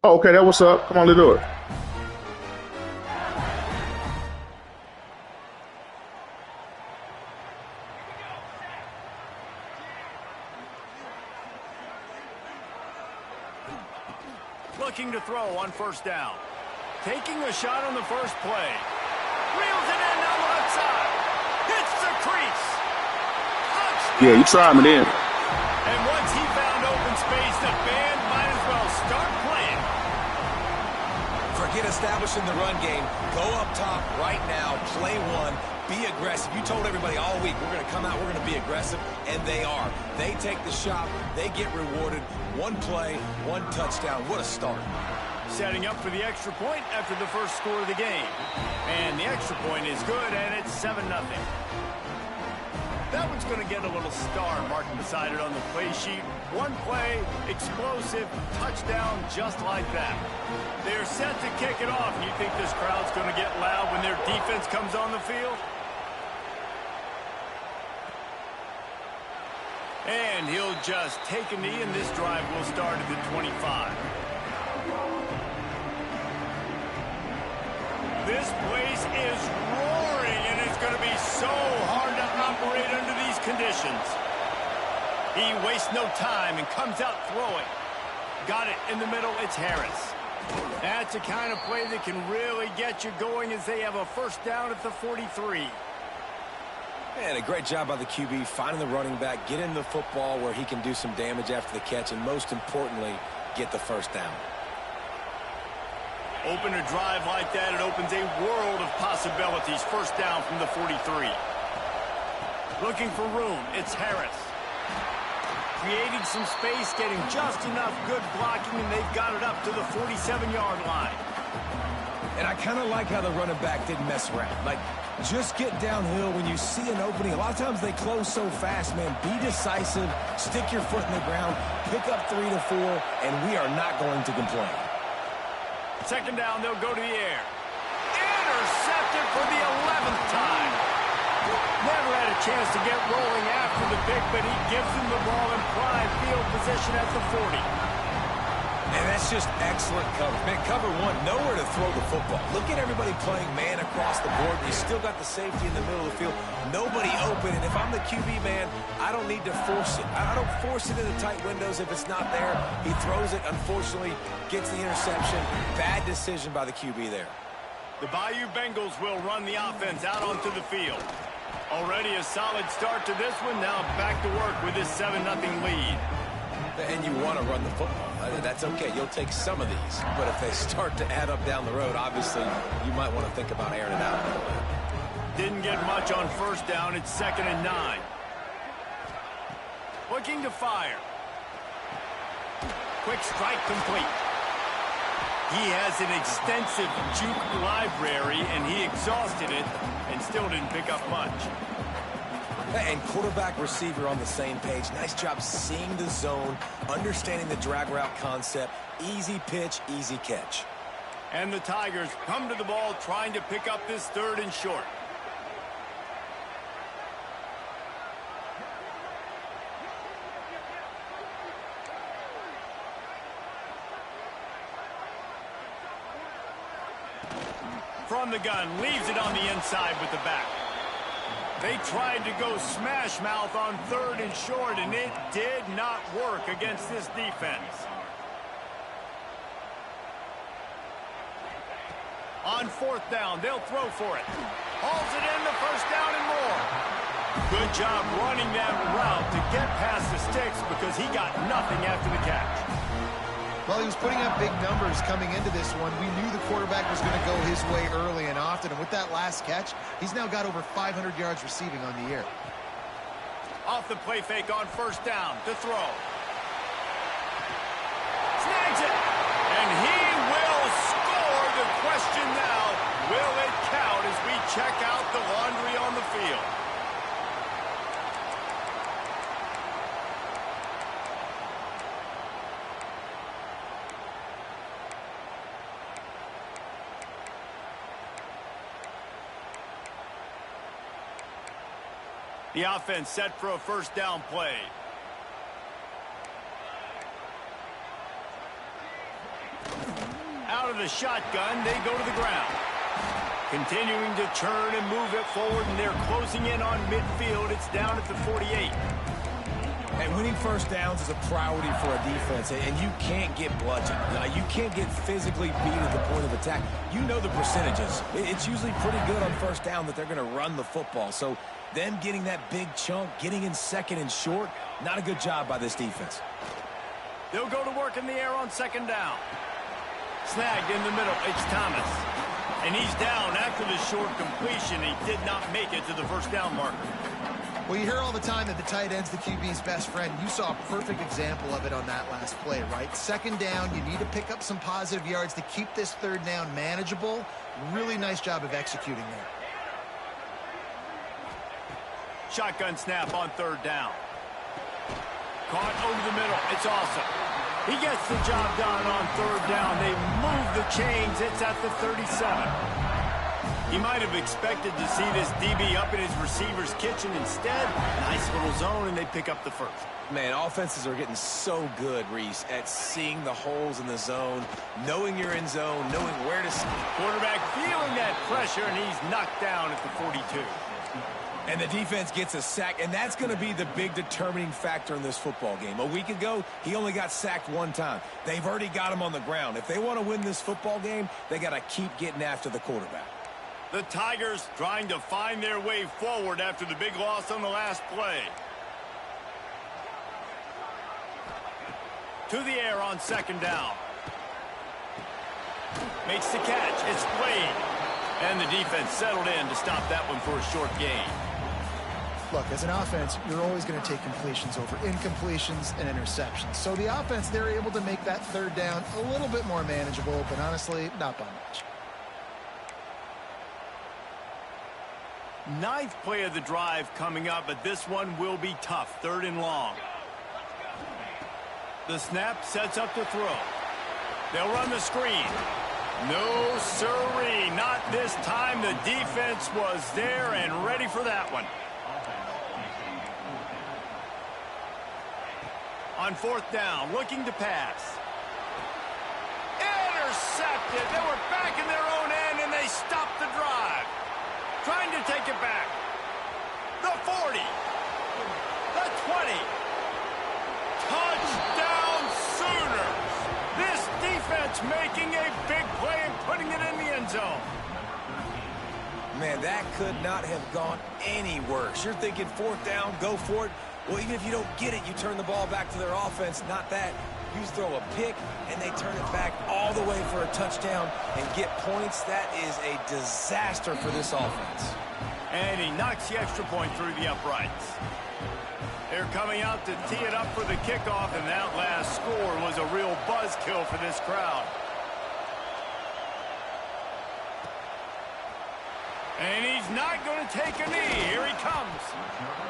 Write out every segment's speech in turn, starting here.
Oh, okay, that what's up. Come on, let's do it. Looking to throw on first down. Taking a shot on the first play. Reels it in on the left side. Hits the crease. Touchdown. Yeah, you try him in. And once he found open space, the band might as well start playing. Forget establishing the run game. Go up top right now. Play one. Be aggressive. You told everybody all week, we're going to come out, we're going to be aggressive, and they are. They take the shot. They get rewarded. One play, one touchdown. What a start. Setting up for the extra point after the first score of the game. And the extra point is good, and it's 7-0. That one's going to get a little star marking beside it on the play sheet. One play, explosive, touchdown, just like that. They're set to kick it off. You think this crowd's going to get loud when their defense comes on the field? And he'll just take a knee, and this drive will start at the 25. This place is roaring, and it's going to be so hard to operate under these conditions. He wastes no time and comes out throwing. Got it in the middle. It's Harris. That's the kind of play that can really get you going as they have a first down at the 43. And a great job by the QB finding the running back, getting the football where he can do some damage after the catch, and most importantly, get the first down. Open a drive like that, it opens a world of possibilities. First down from the 43. Looking for room, it's Harris. Creating some space, getting just enough good blocking, and they've got it up to the 47-yard line. And I kind of like how the running back didn't mess around. Like, just get downhill when you see an opening. A lot of times they close so fast, man. Be decisive, stick your foot in the ground, pick up 3 to 4, and we are not going to complain. Second down, they'll go to the air. Intercepted for the 11th time. Never had a chance to get rolling after the pick, but he gives him the ball in prime field position at the 40. And that's just excellent coverage. Man, cover one, nowhere to throw the football. Look at everybody playing man across the board. You still got the safety in the middle of the field. Nobody open, and if I'm the QB, man, I don't need to force it. I don't force it in the tight windows if it's not there. He throws it, unfortunately, gets the interception. Bad decision by the QB there. The Bayou Bengals will run the offense out onto the field. Already a solid start to this one. Now back to work with this 7-0 lead. And you want to run the football. That's okay. You'll take some of these. But if they start to add up down the road, obviously, you might want to think about airing it out a little bit. Didn't get much on first down. It's 2nd and 9. Looking to fire. Quick strike complete. He has an extensive juke library, and he exhausted it and still didn't pick up much. And quarterback receiver on the same page. Nice job seeing the zone, understanding the drag route concept. Easy pitch, easy catch. And the Tigers come to the ball trying to pick up this 3rd and short. From the gun, leaves it on the inside with the back. They tried to go smash mouth on 3rd and short, and it did not work against this defense. On 4th down, they'll throw for it. Hauls it in the first down and more. Good job running that route to get past the sticks because he got nothing after the catch. Well, he was putting up big numbers coming into this one. We knew the quarterback was going to go his way early and often. And with that last catch, he's now got over 500 yards receiving on the year. Off the play fake on first down to throw. Snags it. And he will score. The question now, will it count as we check out the laundry on the field? The offense set for a first down play. Out of the shotgun, they go to the ground. Continuing to turn and move it forward, and they're closing in on midfield. It's down at the 48. And winning first downs is a priority for a defense, and you can't get bludgeoned. You can't get physically beat at the point of attack. You know the percentages. It's usually pretty good on first down that they're going to run the football. So them getting that big chunk, getting in second and short, not a good job by this defense. They'll go to work in the air on second down. Snagged in the middle. It's Thomas. And he's down after the short completion. He did not make it to the first down marker. Well, you hear all the time that the tight end's the QB's best friend. You saw a perfect example of it on that last play, right? Second down, you need to pick up some positive yards to keep this third down manageable. Really nice job of executing there. Shotgun snap on third down. Caught over the middle. It's awesome. He gets the job done on third down. They move the chains. It's at the 37. He might have expected to see this DB up in his receiver's kitchen. Instead, nice little zone, and they pick up the first. Man, offenses are getting so good, Reese, at seeing the holes in the zone, knowing you're in zone, knowing where to... Quarterback feeling that pressure, and he's knocked down at the 42. And the defense gets a sack, and that's going to be the big determining factor in this football game. A week ago, he only got sacked one time. They've already got him on the ground. If they want to win this football game, they got to keep getting after the quarterback. The Tigers trying to find their way forward after the big loss on the last play. To the air on second down. Makes the catch. It's played. And the defense settled in to stop that one for a short gain. Look, as an offense, you're always going to take completions over incompletions and interceptions. So the offense, they're able to make that third down a little bit more manageable, but honestly, not by much. Ninth play of the drive coming up, but this one will be tough. Third and long. The snap sets up the throw. They'll run the screen. No siree, not this time. The defense was there and ready for that one. On fourth down, looking to pass. Intercepted. They were back in their own end, and they stopped the drive. Trying to take it back. The 40. The 20. Touchdown Sooners. This defense making a big play and putting it in the end zone. Man, that could not have gone any worse. You're thinking fourth down, go for it. Well, even if you don't get it, you turn the ball back to their offense. Not that. You throw a pick, and they turn it back all the way for a touchdown and get points. That is a disaster for this offense. And he knocks the extra point through the uprights. They're coming out to tee it up for the kickoff, and that last score was a real buzzkill for this crowd. And he's not going to take a knee. Here he comes.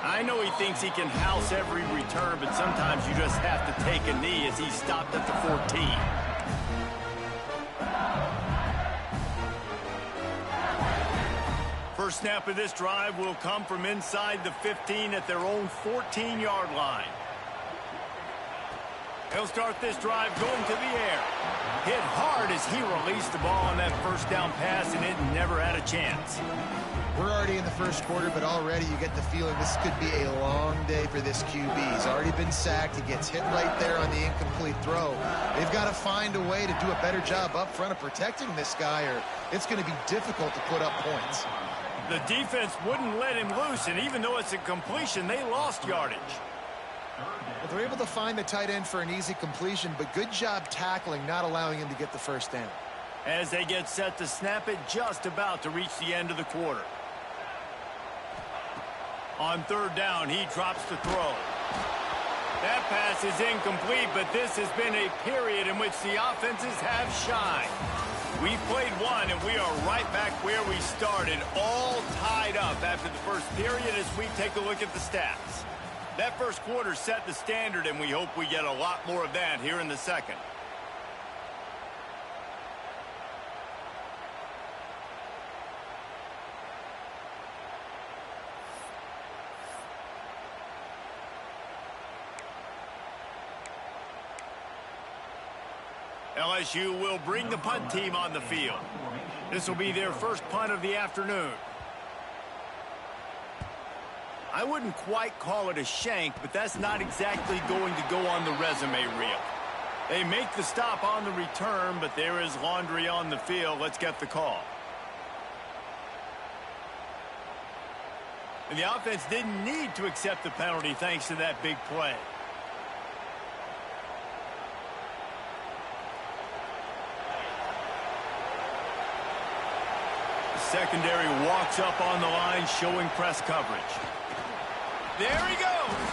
I know he thinks he can house every return, but sometimes you just have to take a knee as he stopped at the 14. First snap of this drive will come from inside the 15 at their own 14-yard line. He'll start this drive going to the air. Hit hard as he released the ball on that first down pass, and it never had a chance. We're already in the first quarter, but already you get the feeling this could be a long day for this QB. He's already been sacked. He gets hit right there on the incomplete throw. They've got to find a way to do a better job up front of protecting this guy, or it's going to be difficult to put up points. The defense wouldn't let him loose, and even though it's a completion, they lost yardage. Well, they're able to find the tight end for an easy completion, but good job tackling, not allowing him to get the first down. As they get set to snap it, just about to reach the end of the quarter. On third down, he drops the throw. That pass is incomplete, but this has been a period in which the offenses have shined. We've played one, and we are right back where we started, all tied up after the first period as we take a look at the stats. That first quarter set the standard, and we hope we get a lot more of that here in the second. LSU will bring the punt team on the field. This will be their first punt of the afternoon. I wouldn't quite call it a shank, but that's not exactly going to go on the resume reel. They make the stop on the return, but there is laundry on the field. Let's get the call. And the offense didn't need to accept the penalty thanks to that big play. The secondary walks up on the line, showing press coverage. There he goes.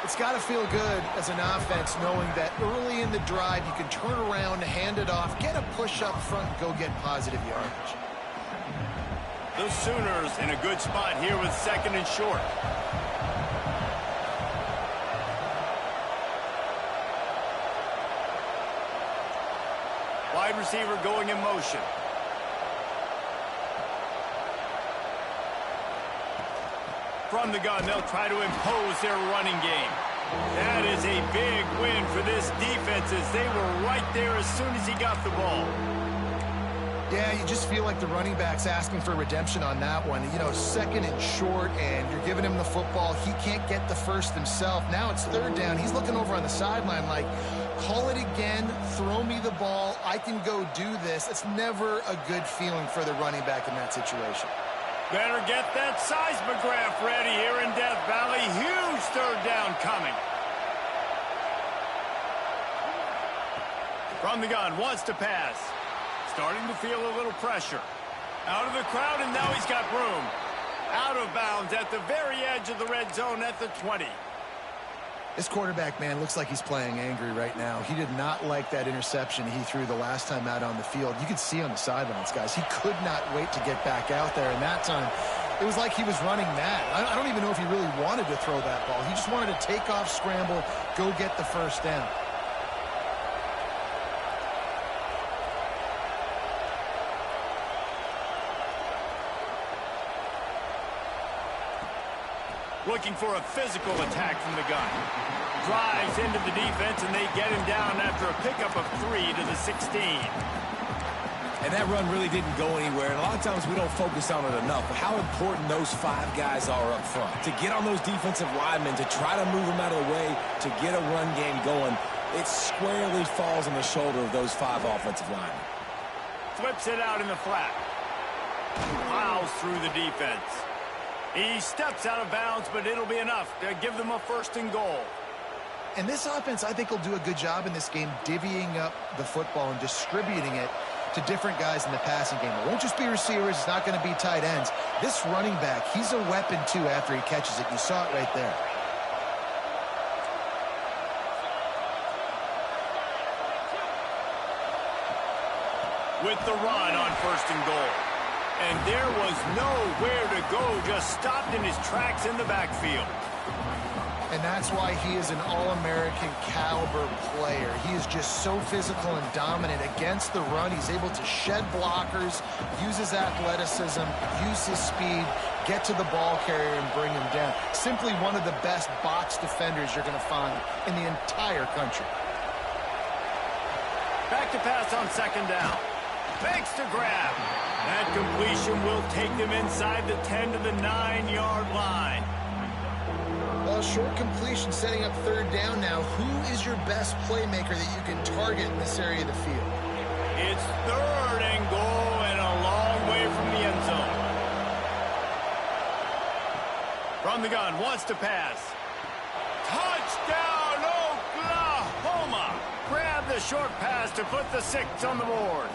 It's got to feel good as an offense knowing that early in the drive you can turn around, hand it off, get a push up front, go get positive yardage. The Sooners in a good spot here with 2nd and short. Wide receiver going in motion. From the gun, they'll try to impose their running game. That is a big win for this defense as they were right there as soon as he got the ball. Yeah, you just feel like the running back's asking for redemption on that one. You know, 2nd and short, and you're giving him the football. He can't get the first himself. Now it's 3rd down. He's looking over on the sideline like, call it again, throw me the ball, I can go do this. It's never a good feeling for the running back in that situation. Better get that seismograph ready here in Death Valley. Huge 3rd down coming. From the gun, wants to pass. Starting to feel a little pressure. Out of the crowd, and now he's got room. Out of bounds at the very edge of the red zone at the 20. This quarterback, man, looks like he's playing angry right now. He did not like that interception he threw the last time out on the field. You could see on the sidelines, guys. He could not wait to get back out there. And that time, it was like he was running mad. I don't even know if he really wanted to throw that ball. He just wanted to take off, scramble, go get the first down. Looking for a physical attack from the gun. Drives into the defense, and they get him down after a pickup of 3 to the 16. And that run really didn't go anywhere. And a lot of times we don't focus on it enough. But how important those 5 guys are up front. To get on those defensive linemen, to try to move them out of the way, to get a run game going, it squarely falls on the shoulder of those 5 offensive linemen. Flips it out in the flat. Plows through the defense. He steps out of bounds, but it'll be enough to give them a 1st and goal. And this offense, I think, will do a good job in this game divvying up the football and distributing it to different guys in the passing game. It won't just be receivers. It's not going to be tight ends. This running back, he's a weapon, too, after he catches it. You saw it right there. With the run on 1st and goal. And there was nowhere to go, just stopped in his tracks in the backfield. And that's why he is an All-American caliber player. He is just so physical and dominant against the run. He's able to shed blockers, use his athleticism, use his speed, get to the ball carrier and bring him down. Simply one of the best box defenders you're going to find in the entire country. Back to pass on 2nd down. Fakes to grab. That completion will take them inside the 10 to the 9-yard line. Well, short completion setting up 3rd down now. Who is your best playmaker that you can target in this area of the field? It's 3rd and goal and a long way from the end zone. From the gun, wants to pass. Touchdown, Oklahoma! Grab the short pass to put the 6 on the board.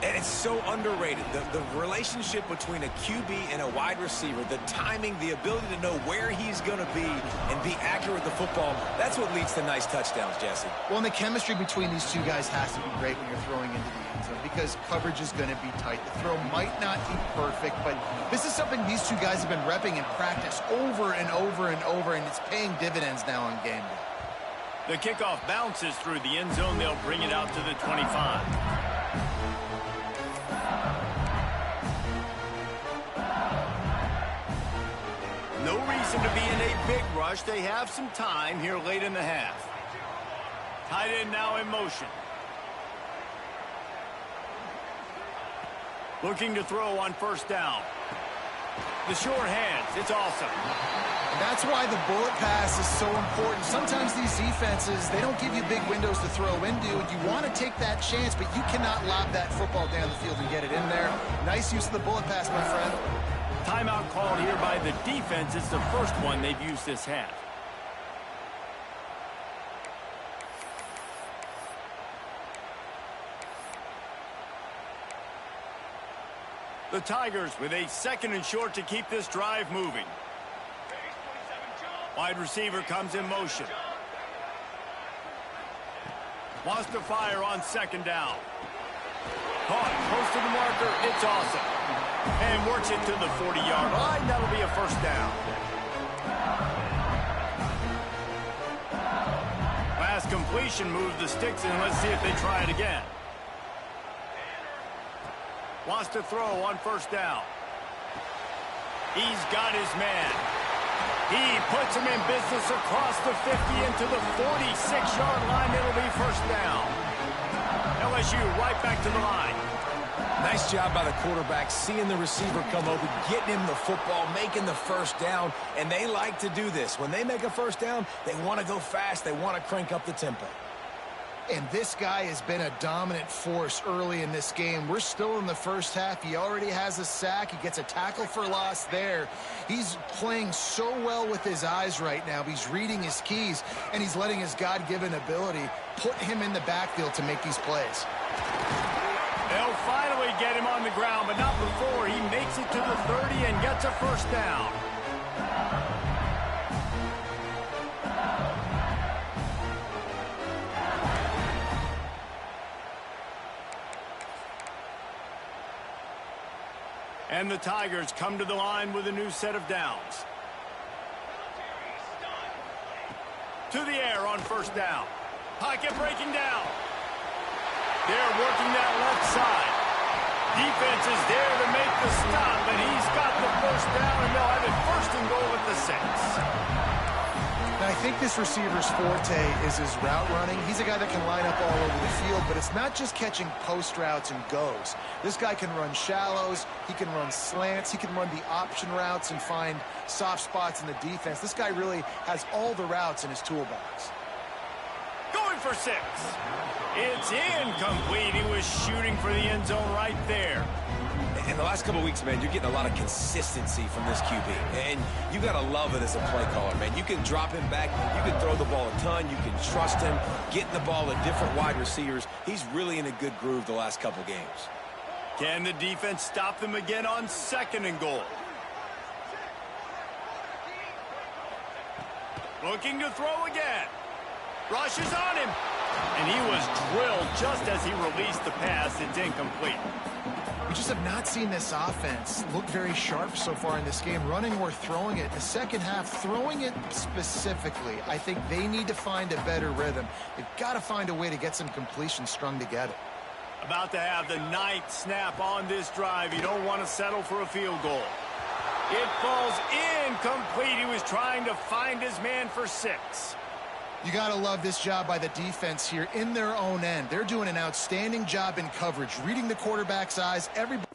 And it's so underrated. The relationship between a QB and a wide receiver, the timing, the ability to know where he's going to be and be accurate with the football, that's what leads to nice touchdowns, Jesse. Well, and the chemistry between these 2 guys has to be great when you're throwing into the end zone because coverage is going to be tight. The throw might not be perfect, but this is something these 2 guys have been repping in practice over and over and over, and it's paying dividends now on game day. The kickoff bounces through the end zone. They'll bring it out to the 25. No reason to be in a big rush. They have some time here late in the half. Tight end now in motion. Looking to throw on first down. The short hands, it's awesome. And that's why the bullet pass is so important. Sometimes these defenses, they don't give you big windows to throw into. You want to take that chance, but you cannot lob that football down the field and get it in there. Nice use of the bullet pass, my friend. Timeout called here by the defense. It's the first one they've used this half. The Tigers with a 2nd and short to keep this drive moving. Wide receiver comes in motion. Wants to fire on 2nd down. Caught close to the marker. It's awesome. And works it to the 40-yard line. That'll be a first down. Last completion moves the sticks in. Let's see if they try it again. Wants to throw on first down. He's got his man. He puts him in business across the 50 into the 46-yard line. It'll be first down. LSU right back to the line. Nice job by the quarterback, seeing the receiver come open, getting him the football, making the first down, and they like to do this. When they make a first down, they want to go fast. They want to crank up the tempo. And this guy has been a dominant force early in this game. We're still in the first half. He already has a sack. He gets a tackle for loss there. He's playing so well with his eyes right now. He's reading his keys, and he's letting his God-given ability put him in the backfield to make these plays. They'll finally get him on the ground, but not before he makes it to the 30 and gets a first down. And the Tigers come to the line with a new set of downs. To the air on first down. Pocket breaking down. They're working that left side. Defense is there to make the stop, but he's got the first down, and they'll have it 1st and goal at the 6. Now, I think this receiver's forte is his route running. He's a guy that can line up all over the field, but it's not just catching post routes and goes. This guy can run shallows, he can run slants, he can run the option routes and find soft spots in the defense. This guy really has all the routes in his toolbox. Going for 6. It's incomplete. He was shooting for the end zone right there. In the last couple of weeks, man, you're getting a lot of consistency from this QB. And you got to love it as a play caller, man. You can drop him back. You can throw the ball a ton. You can trust him, getting the ball to different wide receivers. He's really in a good groove the last couple games. Can the defense stop them again on 2nd and goal? Looking to throw again. Rushes on him. And he was drilled just as he released the pass. It's incomplete. We just have not seen this offense look very sharp so far in this game, running or throwing it. In the second half, throwing it specifically, I think they need to find a better rhythm. They've got to find a way to get some completions strung together. About to have the 9th snap on this drive. You don't want to settle for a field goal. It falls incomplete. He was trying to find his man for 6. You got to love this job by the defense here in their own end. They're doing an outstanding job in coverage, reading the quarterback's eyes. Everybody.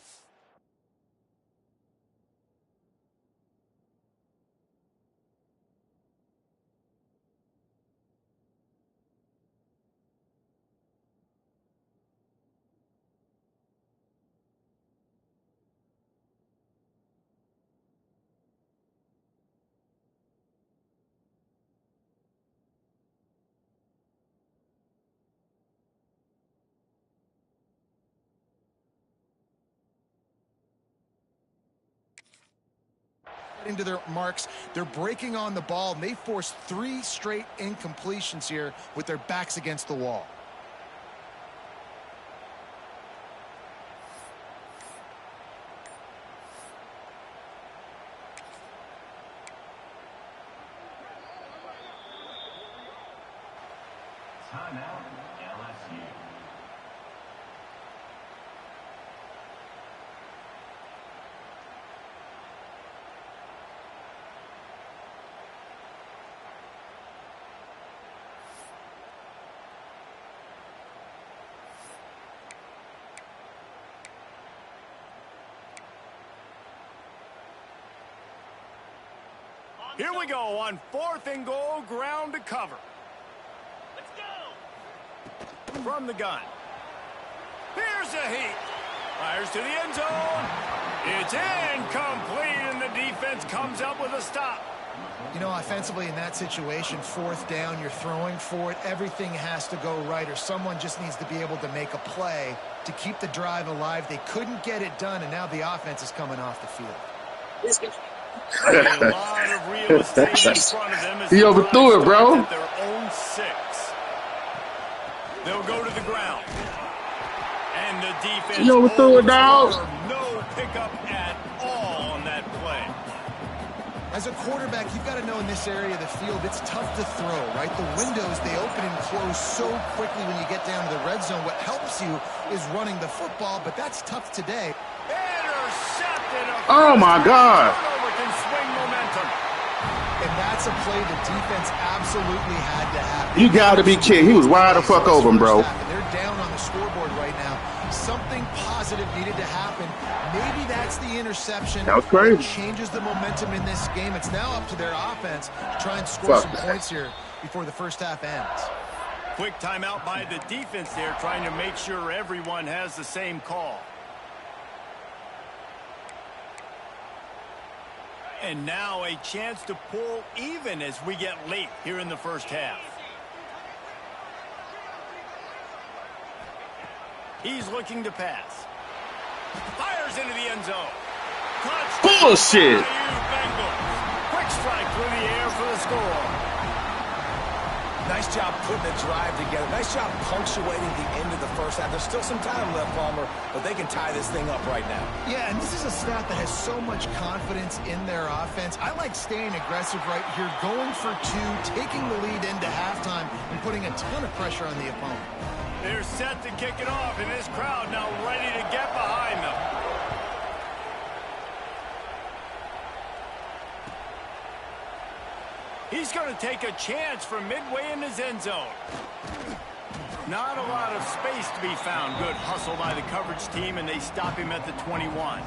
Into their marks, they're breaking on the ball, and they forced 3 straight incompletions here with their backs against the wall. Timeout, LSU. Here we go on 4th and goal, ground to cover. Let's go. From the gun. Here's a heat. Fires to the end zone. It's incomplete, and the defense comes up with a stop. You know, offensively in that situation, 4th down, you're throwing for it. Everything has to go right, or someone just needs to be able to make a play to keep the drive alive. They couldn't get it done, and now the offense is coming off the field. A lot of real estate in front of them. He overthrew it, bro. At their own 6. They'll go to the ground. And the defense. He overthrew it, dog. No pickup at all on that play. As a quarterback, you've got to know in this area of the field, it's tough to throw, right? The windows, they open and close so quickly when you get down to the red zone. What helps you is running the football, but that's tough today. Intercepted. Oh, my God. Turnover can swing momentum. And that's a play the defense absolutely had to have. You got to be kidding. He was wide the fuck open, bro. They're down on the scoreboard right now. Something positive needed to happen. Maybe that's the interception. That was crazy. That changes the momentum in this game. It's now up to their offense to try and score some points here before the first half ends. Quick timeout by the defense there, trying to make sure everyone has the same call. And now a chance to pull even as we get late here in the first half. He's looking to pass. Fires into the end zone. Touchdown. Bullshit. Bengals. Quick strike through the air for the score. Nice job putting the drive together. Nice job punctuating the end of the first half. There's still some time left, Palmer, but they can tie this thing up right now. Yeah, and this is a stat that has so much confidence in their offense. I like staying aggressive right here, going for 2, taking the lead into halftime, and putting a ton of pressure on the opponent. They're set to kick it off, and this crowd now ready to get behind them. He's going to take a chance from midway in his end zone. Not a lot of space to be found. Good hustle by the coverage team, and they stop him at the 21.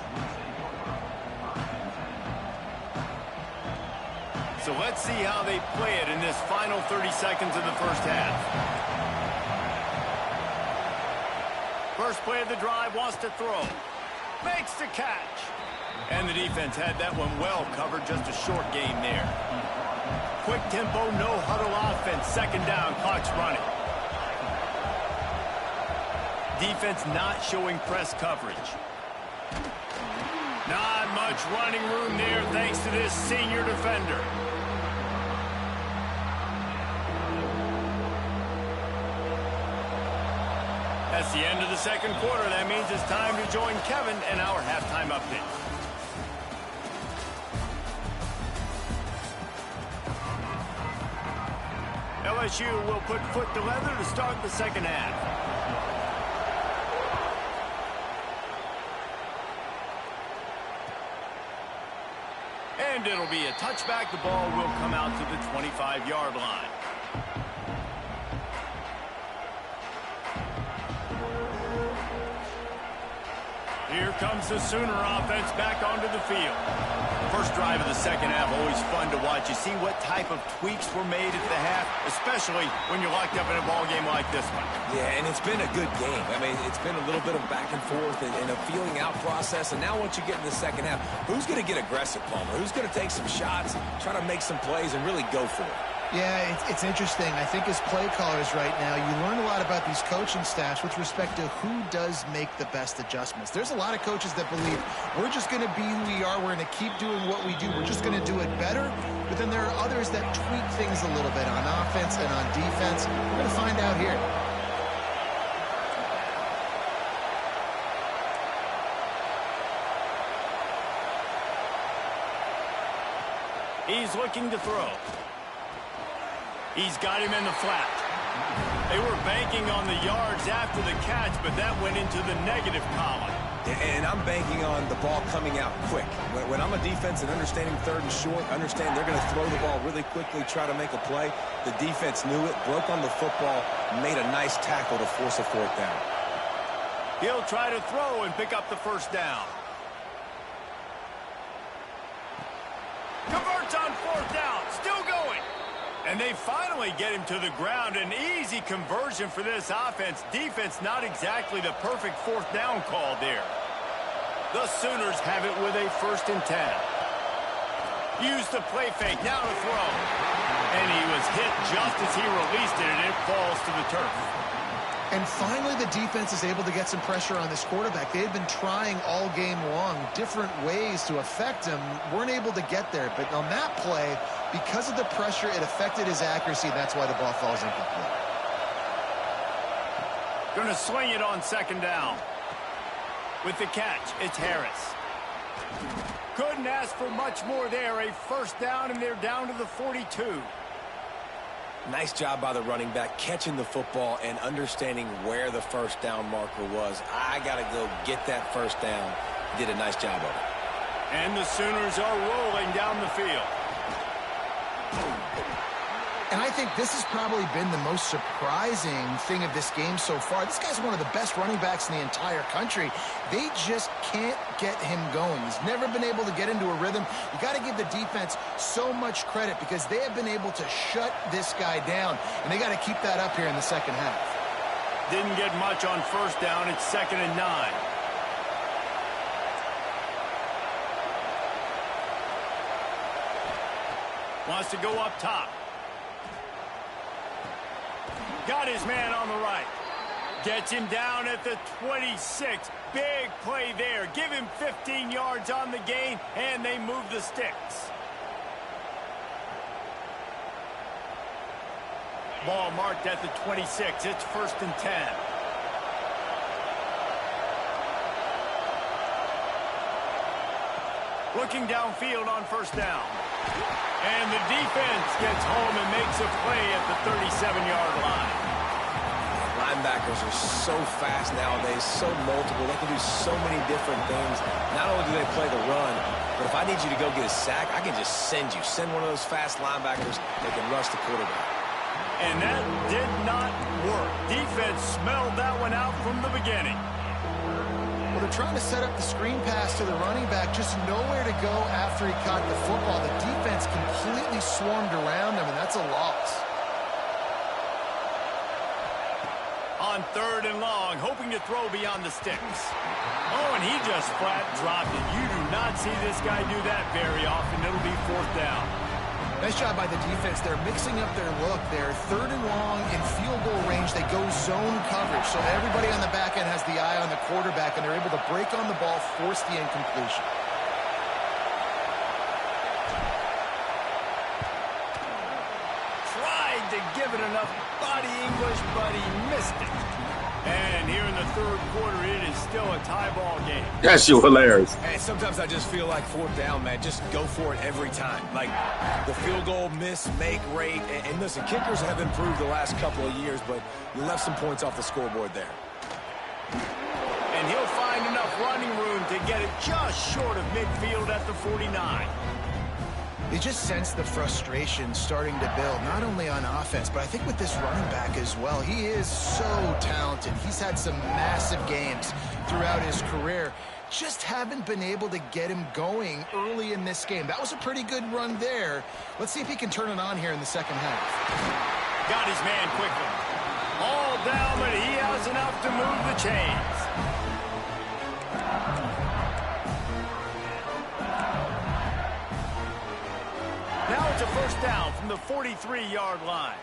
So let's see how they play it in this final 30 seconds of the first half. First play of the drive, wants to throw. Makes the catch. And the defense had that one well covered, just a short game there. Quick tempo, no huddle offense. 2nd down, clock's running. Defense not showing press coverage. Not much running room there thanks to this senior defender. That's the end of the 2nd quarter. That means it's time to join Kevin in our halftime update. LSU will put foot to leather to start the 2nd half. And it'll be a touchback. The ball will come out to the 25-yard line. Here comes the Sooner offense back onto the field. First drive of the 2nd half, always fun to watch. You see what type of tweaks were made at the half, especially when you're locked up in a ball game like this one. Yeah, and it's been a good game. I mean, it's been a little bit of back and forth and a feeling out process. And now once you get in the 2nd half, who's going to get aggressive, Palmer? Who's going to take some shots, try to make some plays, and really go for it? Yeah, it's interesting. I think as play callers right now, you learn a lot about these coaching staffs with respect to who does make the best adjustments. There's a lot of coaches that believe we're just going to be who we are. We're going to keep doing what we do. We're just going to do it better. But then there are others that tweak things a little bit on offense and on defense. We're going to find out here. He's looking to throw. He's got him in the flat. They were banking on the yards after the catch, but that went into the negative column. And I'm banking on the ball coming out quick. When I'm a defense and understanding 3rd and short, understand they're going to throw the ball really quickly, try to make a play. The defense knew it, broke on the football, made a nice tackle to force a 4th down. He'll try to throw and pick up the 1st down. Converts on 4th down. Still going. And they finally get him to the ground. An easy conversion for this offense. Defense, not exactly the perfect 4th down call there. The Sooners have it with a 1st and 10. Use the play fake. Now to throw. And he was hit just as he released it, and it falls to the turf. And finally, the defense is able to get some pressure on this quarterback. They had been trying all game long different ways to affect him. Weren't able to get there. But on that play, because of the pressure, it affected his accuracy. That's why the ball falls incomplete. Going to swing it on 2nd down. With the catch, it's Harris. Couldn't ask for much more there. A 1st down, and they're down to the 42. Nice job by the running back catching the football and understanding where the 1st down marker was. I got to go get that 1st down. He did a nice job of it. And the Sooners are rolling down the field. And I think this has probably been the most surprising thing of this game so far. This guy's one of the best running backs in the entire country. They just can't get him going. He's never been able to get into a rhythm. You got to give the defense so much credit because they have been able to shut this guy down, and they got to keep that up here in the 2nd half. Didn't get much on 1st down. It's 2nd and 9. Wants to go up top. Got his man on the right. Gets him down at the 26. Big play there. Give him 15 yards on the gain, and they move the sticks. Ball marked at the 26. It's 1st and 10. Looking downfield on 1st down. And the defense gets home and makes a play at the 37-yard line. Linebackers are so fast nowadays, so multiple. They can do so many different things. Not only do they play the run, but if I need you to go get a sack, I can just send you. Send one of those fast linebackers that can rush the quarterback. And that did not work. Defense smelled that one out from the beginning. Well, they're trying to set up the screen pass to the running back, just nowhere to go after he caught the football. The defense completely swarmed around him, and that's a loss. On 3rd and long, hoping to throw beyond the sticks. Oh, and he just flat dropped it. You do not see this guy do that very often. It'll be 4th down. Nice job by the defense. They're mixing up their look. They're 3rd and long in field goal range. They go zone coverage. So everybody on the back end has the eye on the quarterback, and they're able to break on the ball, force the incompletion. Tried to give it enough body English, but he missed it. And here in the 3rd quarter, it is still a tie ball game. That's you hilarious. And sometimes I just feel like 4th down, man. Just go for it every time. Like the field goal miss, make rate. And listen, kickers have improved the last couple of years, but you left some points off the scoreboard there. And he'll find enough running room to get it just short of midfield at the 49. You just sense the frustration starting to build, not only on offense, but I think with this running back as well. He is so talented. He's had some massive games throughout his career. Just haven't been able to get him going early in this game. That was a pretty good run there. Let's see if he can turn it on here in the 2nd half. Got his man quickly. All down, but he has enough to move the chains. Now it's a 1st down from the 43-yard line.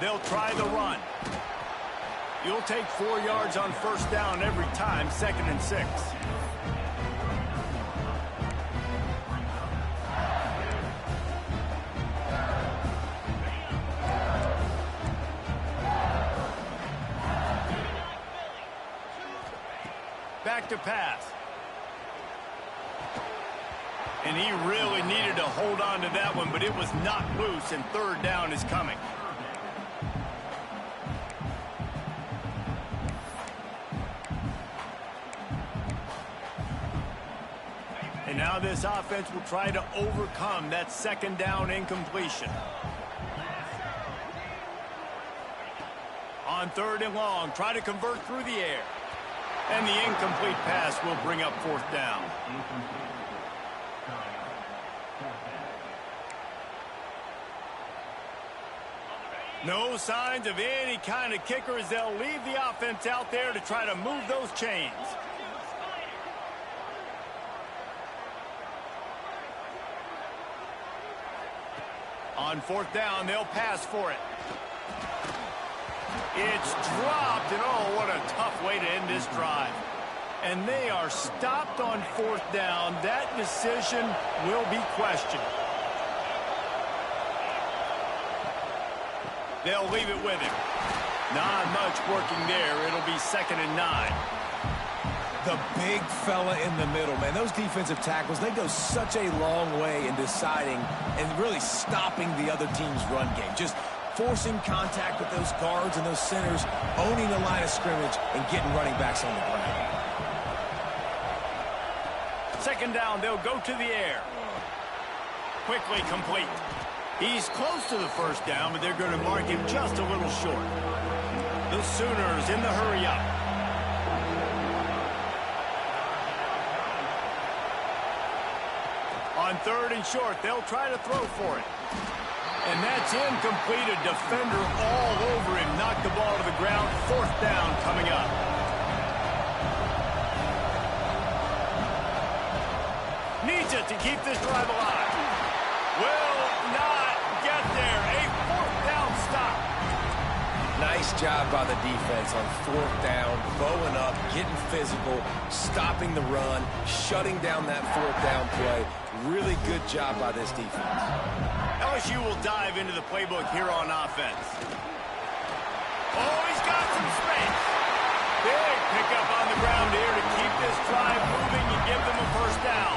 They'll try the run. You'll take 4 yards on 1st down every time, 2nd and 6. Back to pass. And he really needed to hold on to that one, but it was not loose, and 3rd down is coming. And now this offense will try to overcome that 2nd down incompletion. On 3rd and long, try to convert through the air. And the incomplete pass will bring up 4th down. No signs of any kind of kicker as they'll leave the offense out there to try to move those chains. On 4th down, they'll pass for it. It's dropped, and oh, what a tough way to end this drive. And they are stopped on 4th down. That decision will be questioned. They'll leave it with him. Not much working there. It'll be 2nd and 9. The big fella in the middle, man. Those defensive tackles, they go such a long way in deciding and really stopping the other team's run game. Just forcing contact with those guards and those centers, owning the line of scrimmage, and getting running backs on the ground. 2nd down, they'll go to the air. Quickly complete. He's close to the 1st down, but they're going to mark him just a little short. The Sooners in the hurry up. On 3rd and short, they'll try to throw for it. And that's incomplete. A defender all over him. Knocked the ball to the ground. 4th down coming up. Needs it to keep this drive alive. Will not get there. A 4th down stop. Nice job by the defense on 4th down, bowing up, getting physical, stopping the run, shutting down that 4th down play. Really good job by this defense. LSU will dive into the playbook here on offense. Oh, he's got some space. Big pickup on the ground here to keep this drive moving and give them a 1st down.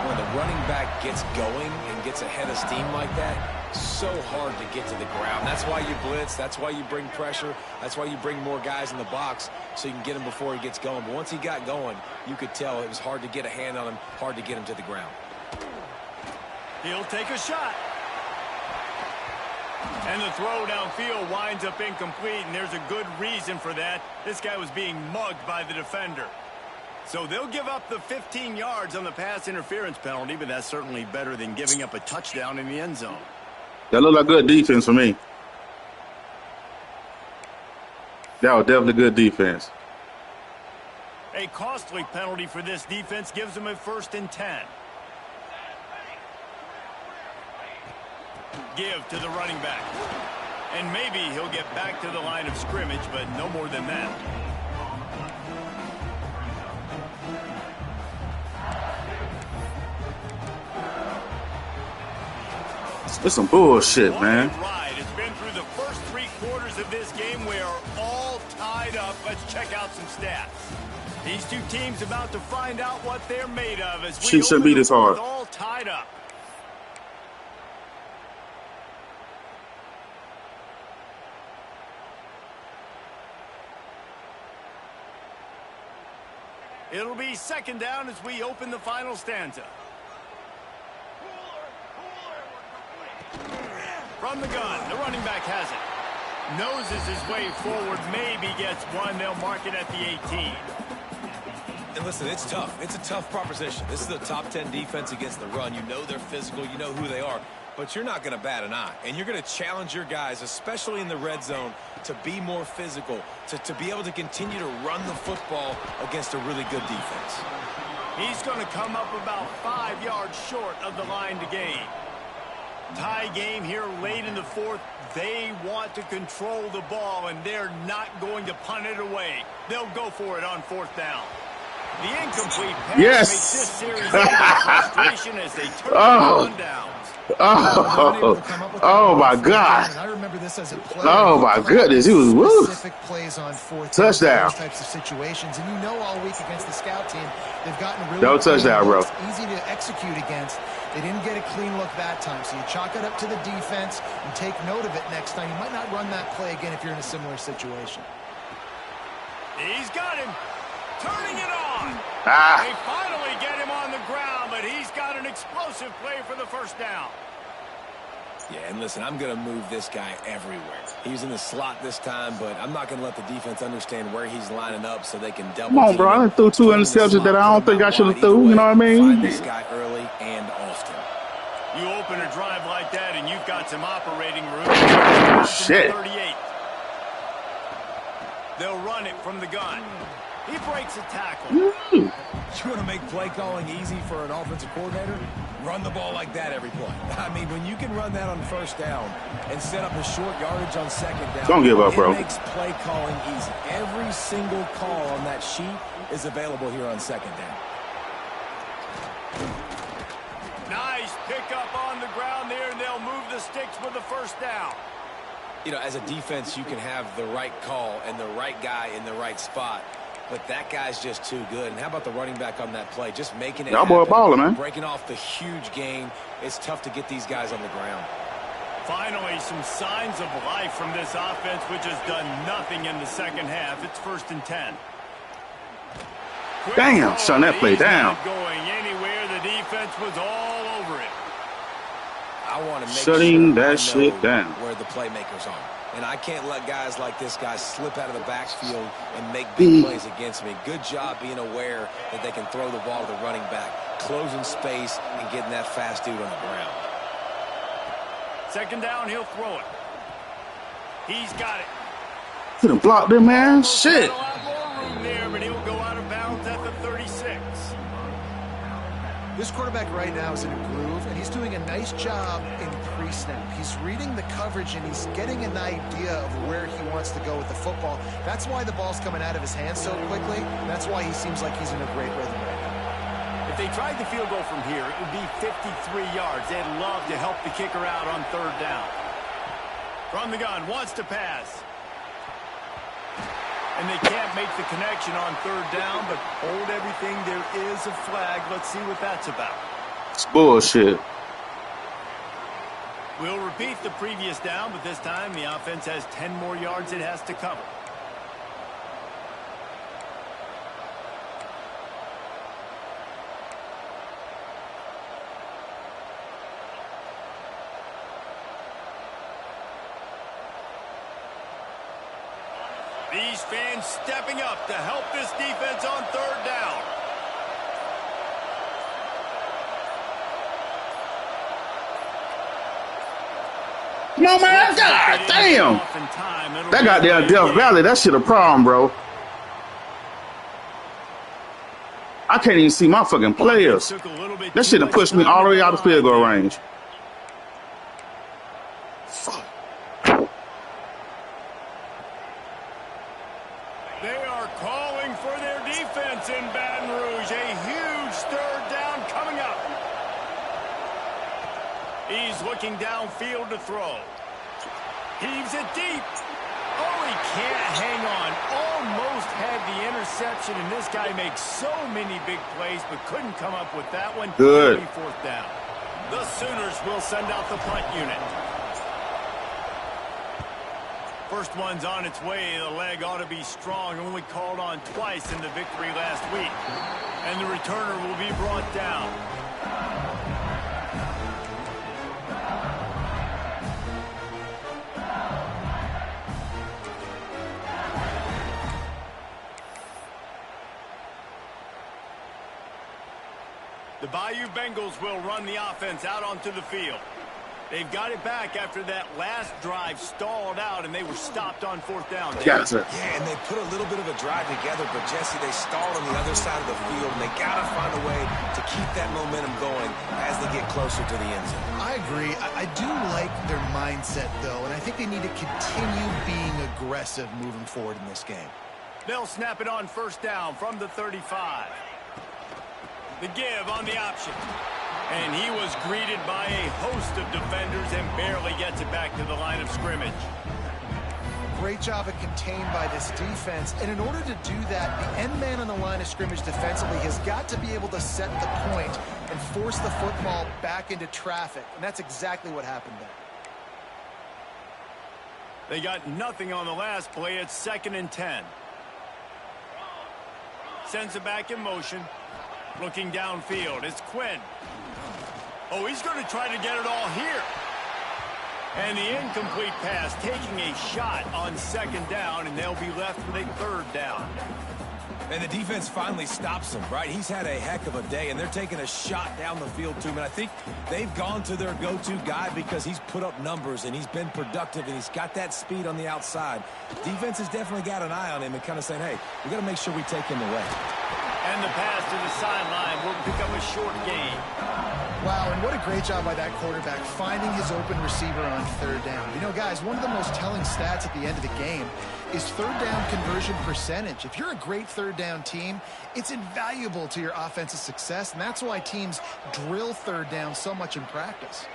When the running back gets going and gets ahead of steam like that, so hard to get to the ground. That's why you blitz. That's why you bring pressure. That's why you bring more guys in the box so you can get him before he gets going. But once he got going, you could tell it was hard to get a hand on him, hard to get him to the ground. He'll take a shot. And the throw downfield winds up incomplete, and there's a good reason for that. This guy was being mugged by the defender. So they'll give up the 15 yards on the pass interference penalty, but that's certainly better than giving up a touchdown in the end zone. That looked like good defense for me. That was definitely good defense. A costly penalty for this defense gives them a 1st and 10. Give to the running back. And maybe he'll get back to the line of scrimmage, but no more than that. It's some bullshit, man. Right. It's been through the first 3 quarters of this game. We are all tied up. Let's check out some stats. These two teams about to find out what they're made of as we shouldn't be this hard. All tied up. It'll be 2nd down as we open the final stanza. From the gun, the running back has it. Noses his way forward, maybe gets one. They'll mark it at the 18. And listen, it's tough. It's a tough proposition. This is the top 10 defense against the run. You know they're physical. You know who they are. But you're not going to bat an eye. And you're going to challenge your guys, especially in the red zone, to be more physical, to be able to continue to run the football against a really good defense. He's going to come up about 5 yards short of the line to gain. Tie game here late in the 4th. They want to control the ball, and they're not going to punt it away. They'll go for it on 4th down. The incomplete pass makes this series end in frustration as they turn the down. Oh my God! I remember this as a player. Oh my goodness, he was woo. Specific plays on 4th touchdown. Those types of situations, and you know all week against the scout team, they've gotten really no touchdown, bro. Easy to execute against. They didn't get a clean look that time, so you chalk it up to the defense and take note of it next time. You might not run that play again if you're in a similar situation. He's got him. Turning it on. They finally get him on the ground, but he's got an explosive play for the 1st down. Yeah, and listen, I'm going to move this guy everywhere. He's in the slot this time, but I'm not going to let the defense understand where he's lining up so they can double Come on, team bro. I him. done threw 2 Put him in the interceptions that slot, I put don't him think out I should have wide. Either threw. You way, know what I find this mean? guy early and often. You open a drive like that, and you've got some operating room. From Shit. the 38. They'll run it from the gun. He breaks a tackle. Ooh. You want to make play calling easy for an offensive coordinator? Run the ball like that every play. I mean, when you can run that on first down and set up a short yardage on second down, Don't give up, bro. It makes play calling easy. Every single call on that sheet is available here on second down. Nice pickup on the ground there, and they'll move the sticks with the first down. You know, as a defense, you can have the right call and the right guy in the right spot, but that guy's just too good. And how about the running back on that play? Just making it Y'all boy happen, balling, man. breaking off the huge gain. It's tough to get these guys on the ground. Finally, some signs of life from this offense, which has done nothing in the second half. It's 1st and 10. Quick Damn, throw. son, that play He's down. not going anywhere. The defense was all over it. I want to make Shutting sure that I shit know down. where the playmakers are. And I can't let guys like this guy slip out of the backfield and make big plays against me. Good job being aware that they can throw the ball to the running back, closing space, and getting that fast dude on the ground. 2nd down, he'll throw it. He's got it. Could have blocked him, man. Almost Shit. had a lot more room there, but he'll go out of bounds at the 36. This quarterback right now is in a groove, and he's doing a nice job in pre-snap. He's reading the coverage, and he's getting an idea of where he wants to go with the football. That's why the ball's coming out of his hands so quickly. That's why he seems like he's in a great rhythm right now. If they tried the field goal from here, it would be 53 yards. They'd love to help the kicker out on 3rd down. From the gun, wants to pass. And they can't make the connection on 3rd down, but hold everything. There is a flag. Let's see what that's about. It's bullshit. We'll repeat the previous down, but this time the offense has 10 more yards it has to cover. These fans stepping up to help this defense on 3rd down. Come on, man. God damn. That goddamn Death Valley, that shit a problem, bro. I can't even see my fucking players. That shit done pushed me all the way out of field goal range. Fuck. They are calling for their defense in Baton Rouge. A huge 3rd down coming up. He's looking downfield to throw. Heaves it deep. Oh, he can't hang on. Almost had the interception, and this guy makes so many big plays, but couldn't come up with that one. Good. 4th down. The Sooners will send out the punt unit. First one's on its way. The leg ought to be strong. Only called on twice in the victory last week. And the returner will be brought down. The Bayou Bengals will run the offense out onto the field. They've got it back after that last drive stalled out, and they were stopped on 4th down. Got it, sir. Yeah, and they put a little bit of a drive together, but Jesse, they stalled on the other side of the field, and they got to find a way to keep that momentum going as they get closer to the end zone. I agree. I do like their mindset, though, and I think they need to continue being aggressive moving forward in this game. They'll snap it on 1st down from the 35. The give on the option. And he was greeted by a host of defenders and barely gets it back to the line of scrimmage. Great job of contained by this defense. And in order to do that, the end man on the line of scrimmage defensively has got to be able to set the point and force the football back into traffic. And that's exactly what happened there. They got nothing on the last play. It's 2nd and 10. Sends it back in motion. Looking downfield. It's Quinn. Oh, he's going to try to get it all here. And the incomplete pass taking a shot on second down, and they'll be left with a third down. And the defense finally stops him, right? He's had a heck of a day, and they're taking a shot down the field to him. And I think they've gone to their go-to guy because he's put up numbers, and he's been productive, and he's got that speed on the outside. Defense has definitely got an eye on him and kind of saying, hey, we got to make sure we take him away. And the pass to the sideline will pick up a short gain. Wow, and what a great job by that quarterback finding his open receiver on third down. You know, guys, one of the most telling stats at the end of the game is third down conversion percentage. If you're a great third down team, it's invaluable to your offensive success, and that's why teams drill third down so much in practice.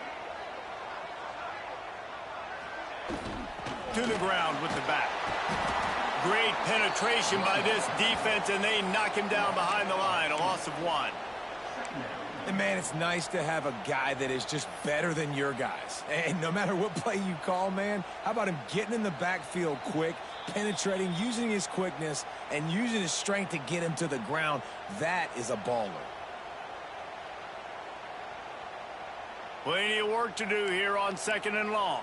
To the ground with the back. Great penetration by this defense, and they knock him down behind the line, a loss of 1. And, man, it's nice to have a guy that is just better than your guys. And no matter what play you call, man, how about him getting in the backfield quick, penetrating, using his quickness, and using his strength to get him to the ground? That is a baller. Plenty of work to do here on second and long.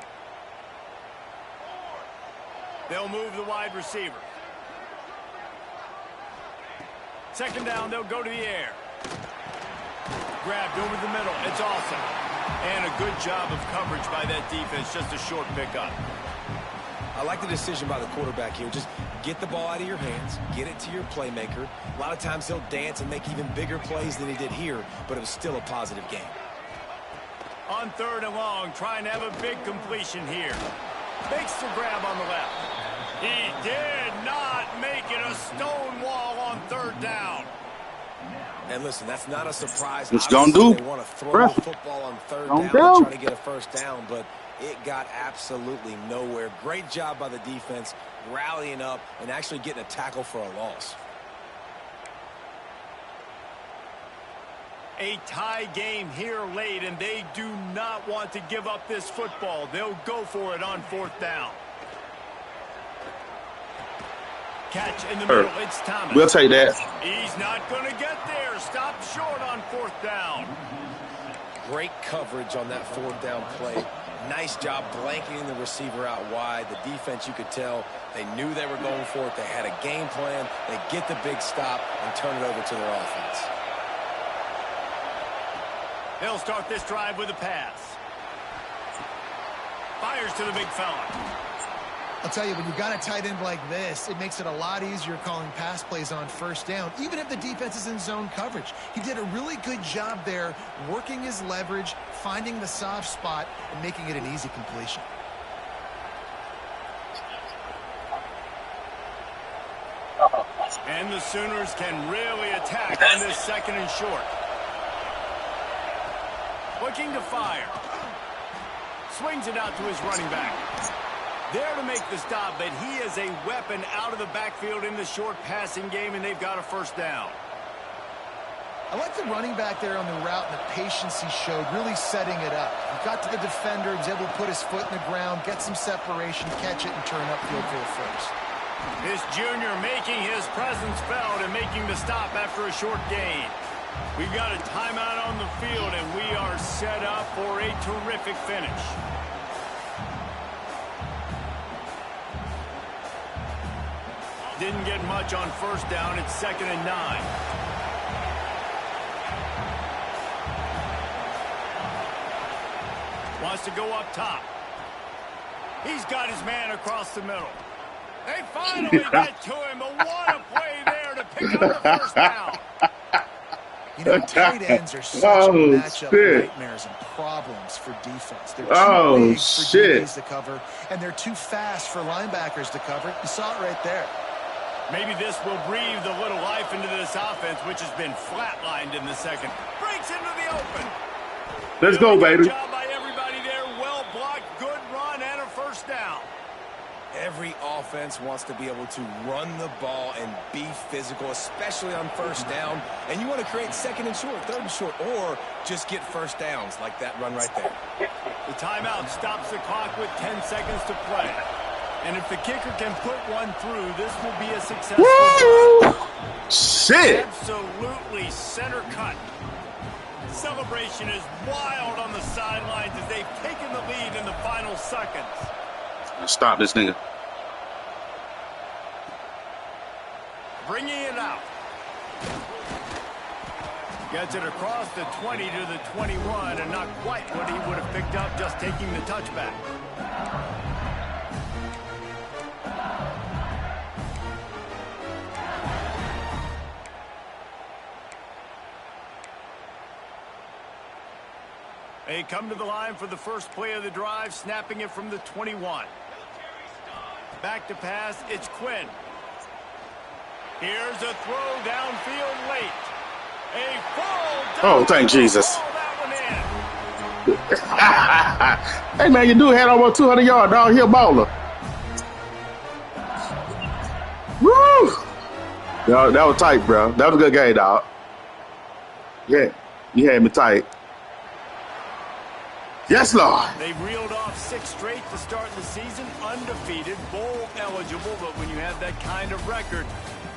They'll move the wide receiver. Second down, they'll go to the air. Grabbed over the middle. It's awesome. And a good job of coverage by that defense. Just a short pickup. I like the decision by the quarterback here. Just get the ball out of your hands, get it to your playmaker. A lot of times he'll dance and make even bigger plays than he did here, but it was still a positive game. On third and long, trying to have a big completion here. Makes the grab on the left. He did not make it a stone wall on third down. And listen, that's not a surprise. It's gonna do. They want to throw the football on third down and try to get a first down, but it got absolutely nowhere. Great job by the defense, rallying up and actually getting a tackle for a loss. A tie game here late, and they do not want to give up this football. They'll go for it on fourth down. Catch in the middle. It's Thomas. We'll take that. He's not going to get there. Stop short on fourth down. Great coverage on that fourth down play. Nice job blanketing the receiver out wide. The defense, you could tell, they knew they were going for it. They had a game plan. They get the big stop and turn it over to their offense. They'll start this drive with a pass. Fires to the big fella. I'll tell you, when you've got a tight end like this, it makes it a lot easier calling pass plays on first down, even if the defense is in zone coverage. He did a really good job there, working his leverage, finding the soft spot, and making it an easy completion. And the Sooners can really attack on this second and short. Looking to fire. Swings it out to his running back. There to make the stop, but he is a weapon out of the backfield in the short passing game, and they've got a first down. I like the running back there on the route and the patience he showed, really setting it up. He got to the defender, was able to put his foot in the ground, get some separation, catch it, and turn upfield for the first. This junior making his presence felt and making the stop after a short gain. We've got a timeout on the field, and we are set up for a terrific finish. Didn't get much on first down. It's 2nd and 9. Wants to go up top. He's got his man across the middle. They finally get to him, but what a play there to pick up the first down. You know, tight ends are such matchup nightmares and problems for defense. They're too big for DBs to cover, and they're too fast for linebackers to cover. You saw it right there. Maybe this will breathe a little life into this offense, which has been flatlined in the second. Breaks into the open. Let's go, baby. Good job by everybody there. Well blocked, good run, and a first down. Every offense wants to be able to run the ball and be physical, especially on first down. And you want to create second and short, third and short, or just get first downs like that run right there. The timeout stops the clock with 10 seconds to play. And if the kicker can put one through, this will be a successful Woo! drive. Shit. Absolutely center cut. Celebration is wild on the sidelines as they've taken the lead in the final seconds. Stop this nigga. Bringing it out. Gets it across the 20 to the 21, and not quite what he would have picked up just taking the touchback. They come to the line for the first play of the drive, snapping it from the 21. Back to pass, it's Quinn. Here's a throw downfield late. A full Oh, thank Jesus. Hey, man, you do had over 200 yards, dog. He a baller. Woo! That was tight, bro. That was a good game, dog. Yeah, you had me tight. Yes, Lord. They reeled off 6 straight to start the season, undefeated, bowl eligible, but when you have that kind of record,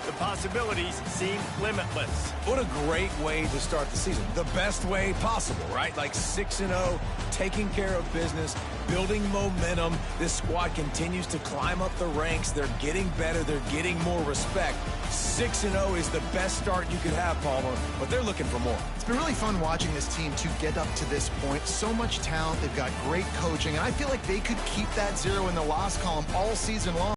the possibilities seem limitless. What a great way to start the season. The best way possible, right? Like 6-0, taking care of business, building momentum. This squad continues to climb up the ranks. They're getting better. They're getting more respect. 6-0 is the best start you could have, Palmer, but they're looking for more. It's been really fun watching this team to get up to this point. So much talent. They've got great coaching, and I feel like they could keep that 0 in the loss column all season long.